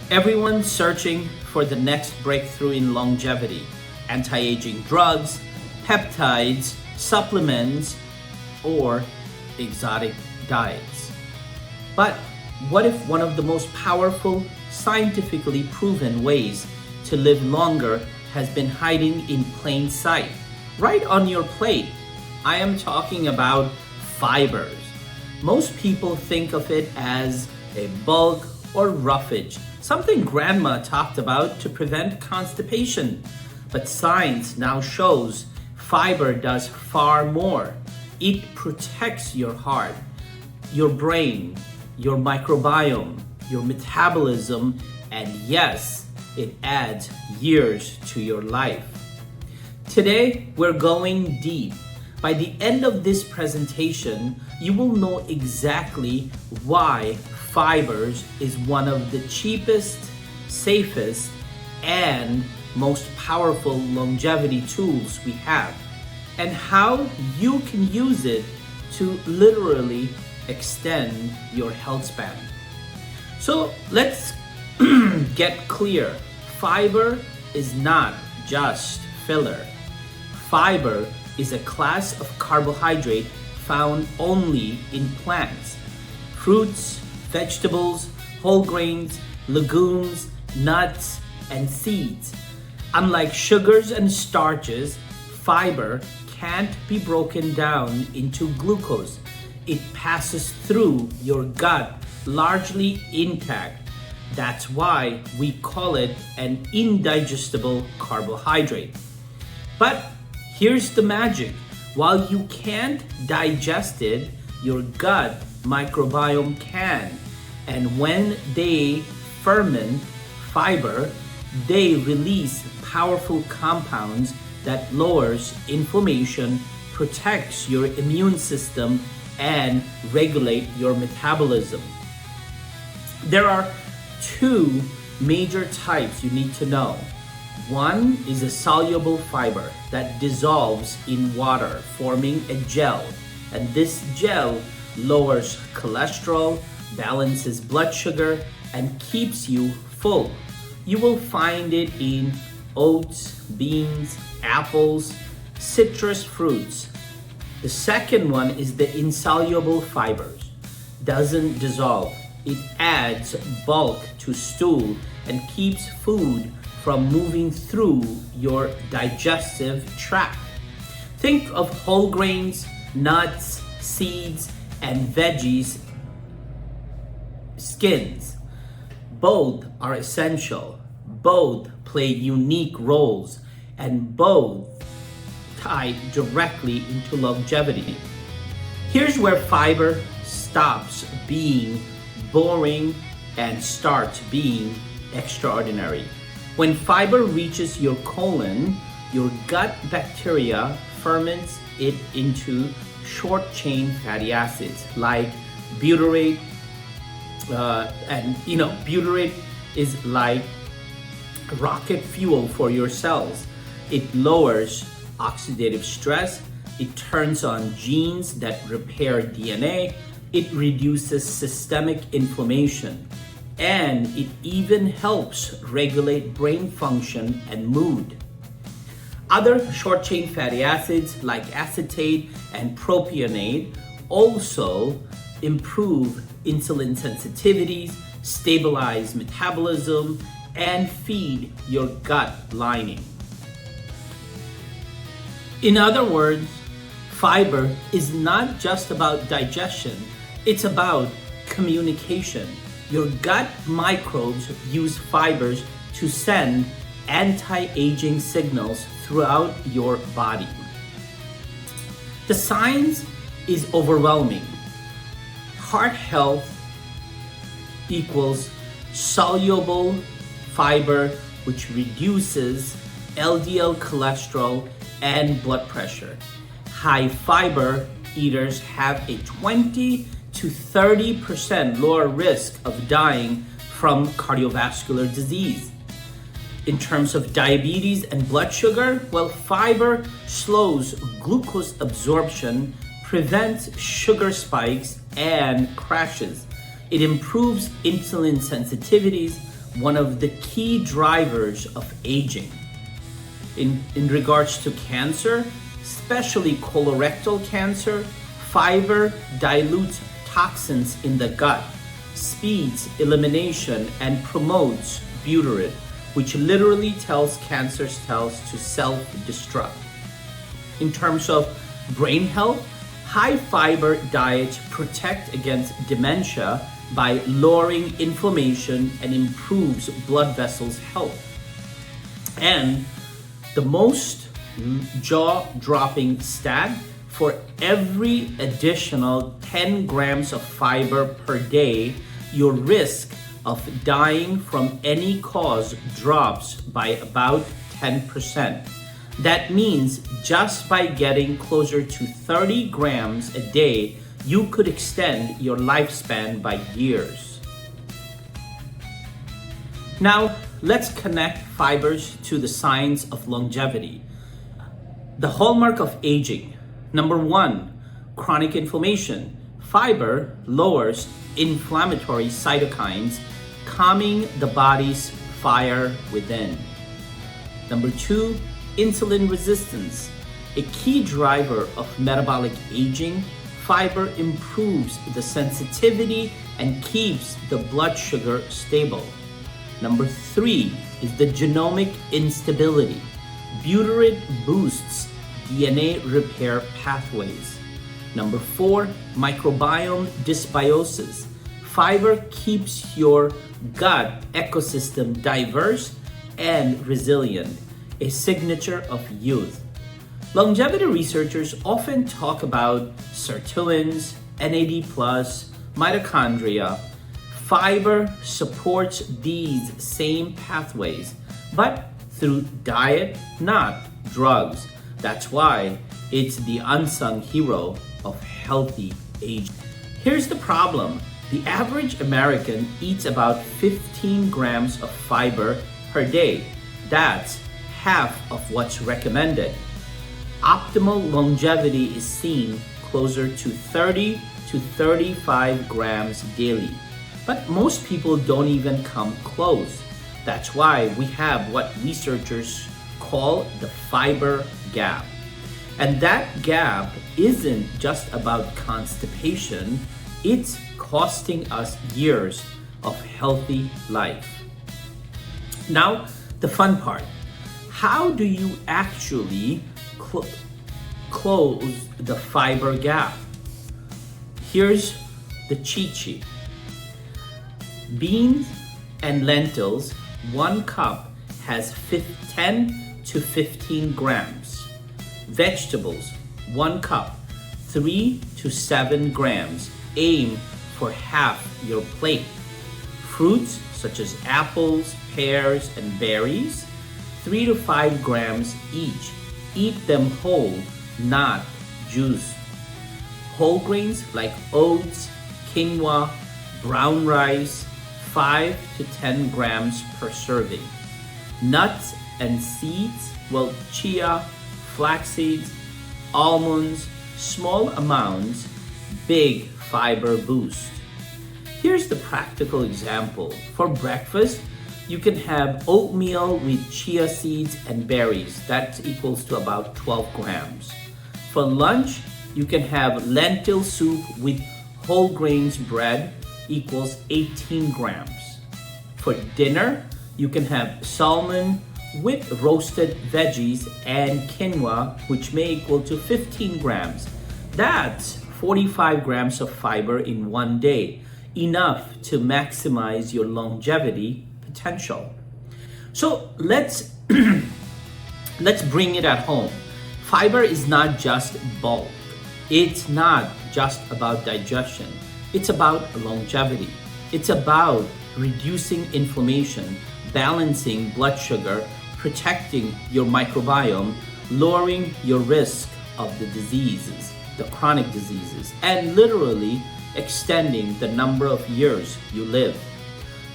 Everyone's searching for the next breakthrough in longevity. Anti-aging drugs, peptides, supplements, or exotic diets. But what if one of the most powerful, scientifically proven ways to live longer has been hiding in plain sight, right on your plate? I am talking about fibers. Most people think of it as a bug or roughage, something grandma talked about to prevent constipation. But science now shows fiber does far more. It protects your heart, your brain, your microbiome, your metabolism, and yes, it adds years to your life. Today, we're going deep. By the end of this presentation, you will know exactly why fibers is one of the cheapest, safest, and most powerful longevity tools we have, and how you can use it to literally extend your health span. So let's get clear. Fiber is not just filler. Fiber is a class of carbohydrate found only in plants, fruits, vegetables, whole grains, legumes, nuts, and seeds. Unlike sugars and starches, fiber can't be broken down into glucose. It passes through your gut largely intact. That's why we call it an indigestible carbohydrate. But here's the magic. While you can't digest it, your gut microbiome can. And when they ferment fiber, they release powerful compounds that lowers inflammation, protects your immune system, and regulate your metabolism. There are two major types you need to know. One is a soluble fiber that dissolves in water, forming a gel. And this gel lowers cholesterol, balances blood sugar, and keeps you full. You will find it in oats, beans, apples, citrus fruits. The second one is the insoluble fibers. Doesn't dissolve. It adds bulk to stool and keeps food from moving through your digestive tract. Think of whole grains, nuts, seeds, and veggies skins. Both are essential. Both play unique roles, and both tie directly into longevity. Here's where fiber stops being boring and starts being extraordinary. When fiber reaches your colon, your gut bacteria ferments it into short-chain fatty acids like butyrate, butyrate is like rocket fuel for your cells. It lowers oxidative stress, it turns on genes that repair DNA, it reduces systemic inflammation, and it even helps regulate brain function and mood. Other short-chain fatty acids like acetate and propionate also improve insulin sensitivities, stabilize metabolism, and feed your gut lining. In other words, fiber is not just about digestion, it's about communication. Your gut microbes use fibers to send anti-aging signals throughout your body. The science is overwhelming. Heart health equals soluble fiber, which reduces LDL cholesterol and blood pressure. High fiber eaters have a 20 to 30% lower risk of dying from cardiovascular disease. In terms of diabetes and blood sugar, well, fiber slows glucose absorption, prevents sugar spikes and crashes. It improves insulin sensitivities, one of the key drivers of aging. In regards to cancer, especially colorectal cancer, fiber dilutes toxins in the gut, speeds elimination, and promotes butyrate, which literally tells cancer cells to self-destruct. In terms of brain health, high fiber diets protect against dementia by lowering inflammation and improves blood vessels health. And the most jaw-dropping stat, for every additional 10 grams of fiber per day, your risk of dying from any cause drops by about 10%. That means just by getting closer to 30 grams a day, you could extend your lifespan by years. Now, let's connect fibers to the science of longevity. The hallmark of aging. Number 1, chronic inflammation. Fiber lowers inflammatory cytokines, calming the body's fire within. Number 2, insulin resistance. A key driver of metabolic aging, fiber improves the sensitivity and keeps the blood sugar stable. Number 3 is the genomic instability. Butyrate boosts DNA repair pathways. Number 4, microbiome dysbiosis. Fiber keeps your gut ecosystem diverse and resilient, a signature of youth. Longevity researchers often talk about sirtuins, NAD+, mitochondria. Fiber supports these same pathways, but through diet, not drugs. That's why it's the unsung hero of healthy aging. Here's the problem. The average American eats about 15 grams of fiber per day. That's half of what's recommended. Optimal longevity is seen closer to 30 to 35 grams daily. But most people don't even come close. That's why we have what researchers call the fiber gap. And that gap isn't just about constipation, it's costing us years of healthy life. Now, the fun part. How do you actually close the fiber gap? Here's the cheat sheet. Beans and lentils, 1 cup has 10 to 15 grams. Vegetables, 1 cup, 3 to 7 grams. Aim for half your plate. Fruits such as apples, pears, and berries, 3 to 5 grams each. Eat them whole, not juice. Whole grains like oats, quinoa, brown rice, 5 to 10 grams per serving. Nuts and seeds, well, chia, flax seeds, almonds, small amounts, big fiber boost. Here's the practical example. For breakfast, you can have oatmeal with chia seeds and berries. That equals to about 12 grams. For lunch, you can have lentil soup with whole grains bread, equals 18 grams. For dinner, you can have salmon with roasted veggies and quinoa, which may equal to 15 grams. That's 45 grams of fiber in one day, enough to maximize your longevity potential. So let's bring it at home. Fiber is not just bulk. It's not just about digestion. It's about longevity. It's about reducing inflammation, balancing blood sugar, protecting your microbiome, lowering your risk of the diseases, the chronic diseases, and literally extending the number of years you live.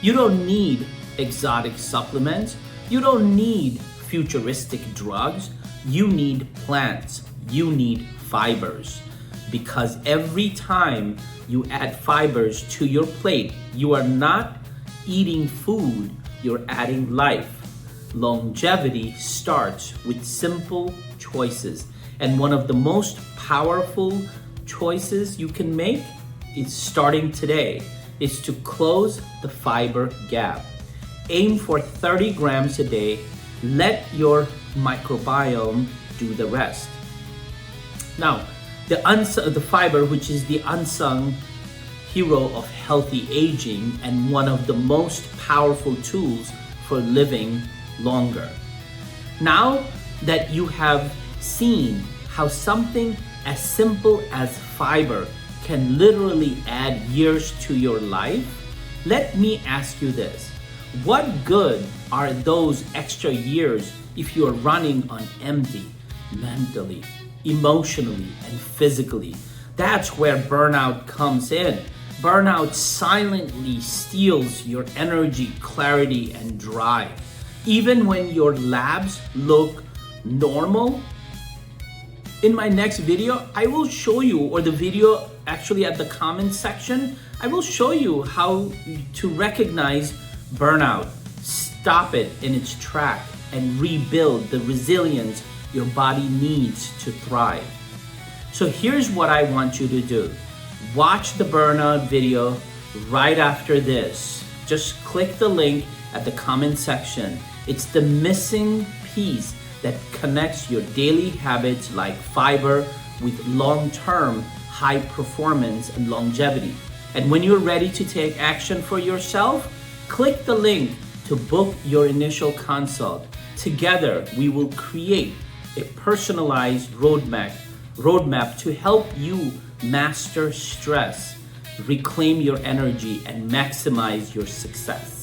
You don't need exotic supplements. You don't need futuristic drugs. You need plants. You need fibers. Because every time you add fibers to your plate, you are not eating food you're adding life. Longevity starts with simple choices. And one of the most powerful choices you can make is starting today, is to close the fiber gap. Aim for 30 grams a day. Let your microbiome do the rest. Now, the fiber, which is the unsung hero of healthy aging and one of the most powerful tools for living longer. Now that you have seen how something as simple as fiber can literally add years to your life, let me ask you this. What good are those extra years if you're running on empty, mentally, emotionally, and physically? That's where burnout comes in. Burnout silently steals your energy, clarity, and drive. Even when your labs look normal. In my next video, I will show you, or the video actually at the comment section, I will show you how to recognize burnout, stop it in its track, and rebuild the resilience your body needs to thrive. So here's what I want you to do. Watch the burnout video right after this. Just click the link at the comment section. It's the missing piece that connects your daily habits like fiber with long-term high performance and longevity. And when you're ready to take action for yourself, click the link to book your initial consult. Together, we will create a personalized roadmap to help you master stress, reclaim your energy, and maximize your success.